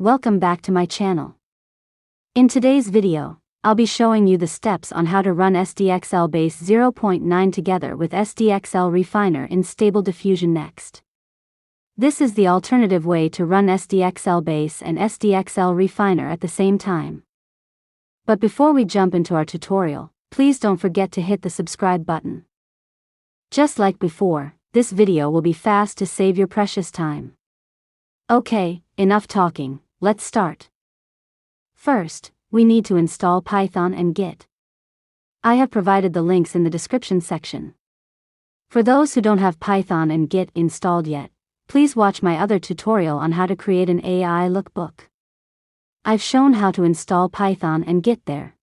welcome back to my channel. In today's video, I'll be showing you the steps on how to run SDxl Base 0.9 together with SDxl Refiner in Stable Diffusion Next. This is the alternative way to run SDxl Base and SDxl Refiner at the same time. But before we jump into our tutorial, please don't forget to hit the subscribe button. Just like before, this video will be fast to save your precious time. Okay, enough talking, let's start. First, we need to install Python and Git. I have provided the links in the description section. For those who don't have Python and Git installed yet, please watch my other tutorial on how to create an AI lookbook. I've shown how to install Python and Git there.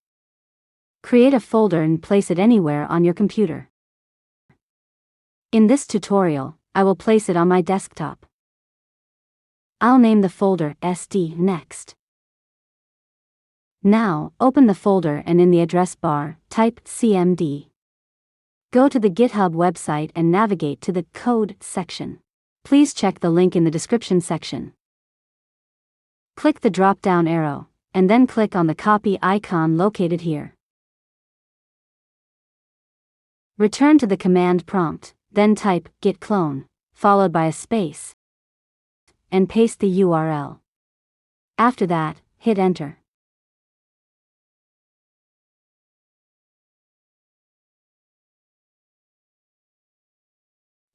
Create a folder and place it anywhere on your computer. In this tutorial, I will place it on my desktop. I'll name the folder SD.Next. Now, open the folder and in the address bar, type cmd. Go to the GitHub website and navigate to the Code section. Please check the link in the description section. Click the drop-down arrow, and then click on the copy icon located here. Return to the command prompt, then type git clone, followed by a space, and paste the URL. After that, hit enter.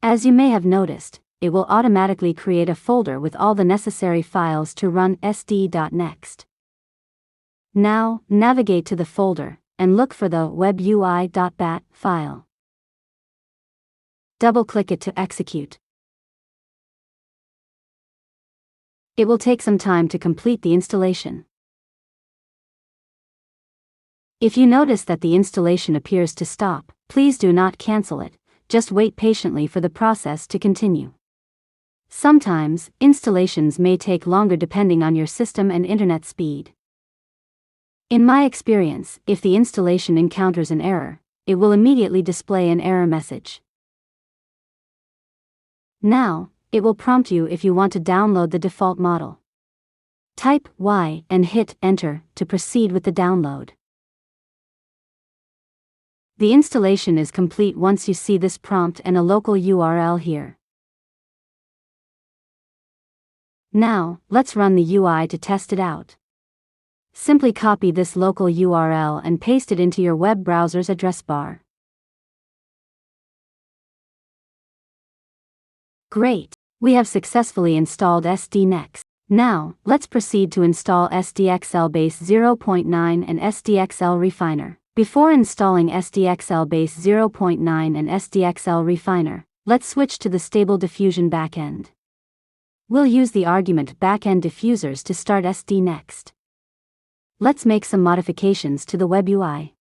As you may have noticed, it will automatically create a folder with all the necessary files to run SD.Next. Now, navigate to the folder, and look for the webui.bat file. Double-click it to execute. It will take some time to complete the installation. If you notice that the installation appears to stop, please do not cancel it, just wait patiently for the process to continue. Sometimes, installations may take longer depending on your system and internet speed. In my experience, if the installation encounters an error, it will immediately display an error message. Now, it will prompt you if you want to download the default model. Type Y and hit Enter to proceed with the download. The installation is complete once you see this prompt and a local URL here. Now, let's run the UI to test it out. Simply copy this local URL and paste it into your web browser's address bar. Great! We have successfully installed SD.Next. Now, let's proceed to install SDxl Base 0.9 and SDxl Refiner. Before installing SDxl Base 0.9 and SDxl Refiner, let's switch to the Stable Diffusion backend. We'll use the argument backend diffusers to start SD.Next. Let's make some modifications to the web UI.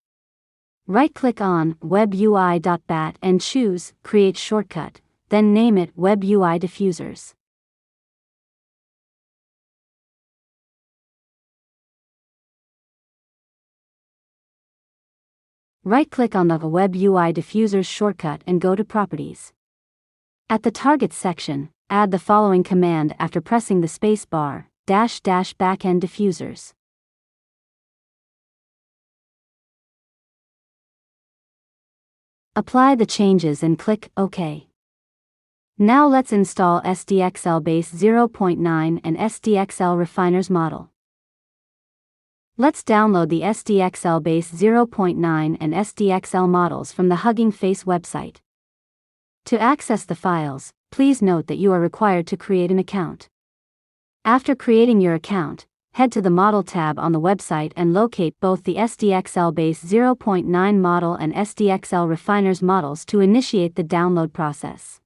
Right-click on webui.bat and choose Create Shortcut, then name it Web UI Diffusers. Right-click on the Web UI Diffusers shortcut and go to Properties. At the Target section, add the following command after pressing the space bar, --backend diffusers. Apply the changes and click OK. Now let's install SDxl Base 0.9 and SDxl Refiners model. Let's download the SDxl Base 0.9 and SDxl models from the Hugging Face website. To access the files, please note that you are required to create an account. After creating your account, head to the Model tab on the website and locate both the SDxl Base 0.9 model and SDxl Refiners models to initiate the download process.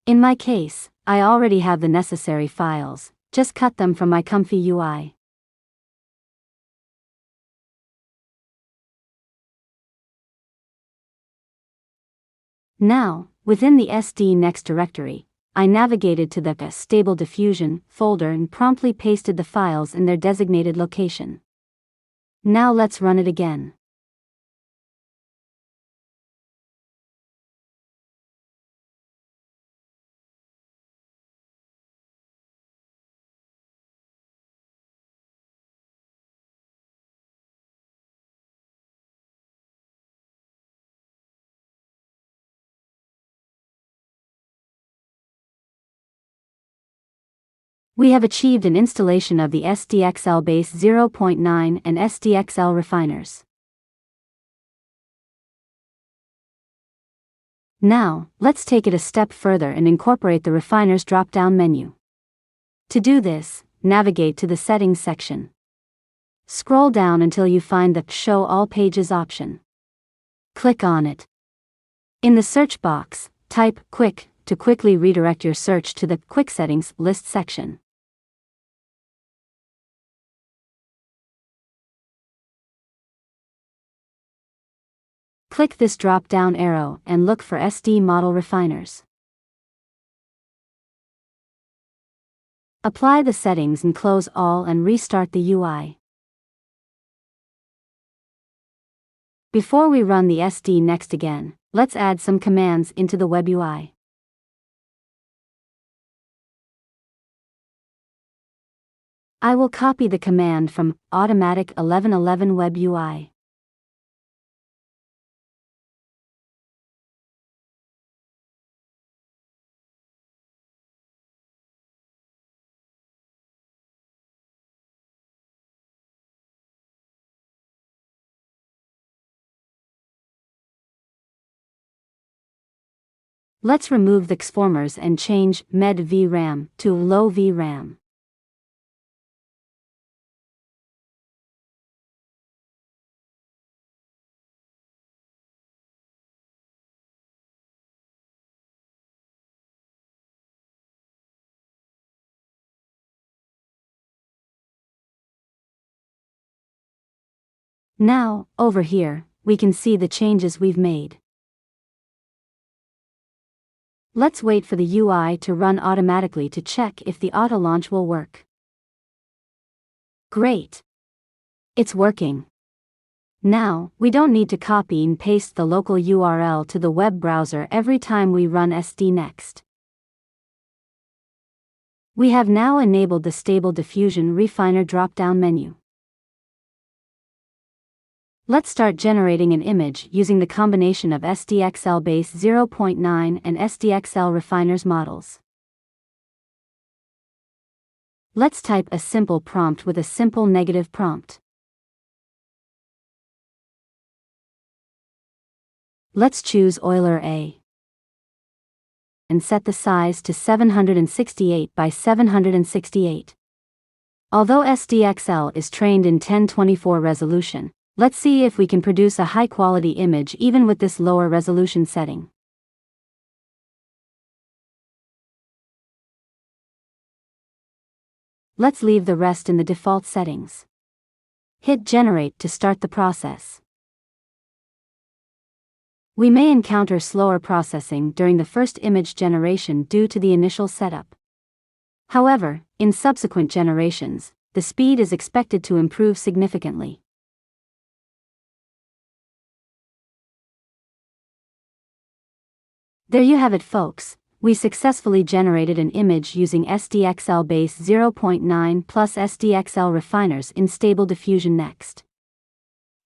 In my case, I already have the necessary files, just cut them from my comfy UI. Now, within the SD.Next directory, I navigated to the Stable Diffusion folder and promptly pasted the files in their designated location. Now let's run it again. We have achieved an installation of the SDxl Base 0.9 and SDxl Refiners. Now, let's take it a step further and incorporate the Refiners drop-down menu. To do this, navigate to the Settings section. Scroll down until you find the Show All Pages option. Click on it. In the search box, type Quick to quickly redirect your search to the Quick Settings list section. Click this drop-down arrow and look for SD model refiners. Apply the settings and close all and restart the UI. Before we run the SD.Next again, let's add some commands into the web UI. I will copy the command from Automatic 1111 Web UI. Let's remove the XFormers and change Med VRAM to Low VRAM. Now, over here, we can see the changes we've made. Let's wait for the UI to run automatically to check if the auto launch will work. Great! It's working. Now, we don't need to copy and paste the local URL to the web browser every time we run SD.Next. We have now enabled the Stable Diffusion Refiner drop-down menu. Let's start generating an image using the combination of SDxl Base 0.9 and SDxl Refiners models. Let's type a simple prompt with a simple negative prompt. Let's choose Euler A and set the size to 768 by 768. Although SDxl is trained in 1024 resolution, let's see if we can produce a high-quality image even with this lower resolution setting. Let's leave the rest in the default settings. Hit Generate to start the process. We may encounter slower processing during the first image generation due to the initial setup. However, in subsequent generations, the speed is expected to improve significantly. There you have it, folks. We successfully generated an image using SDxl Base 0.9 plus SDxl Refiners in Stable Diffusion Next.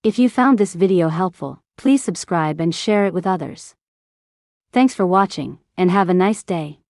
If you found this video helpful, please subscribe and share it with others. Thanks for watching, and have a nice day.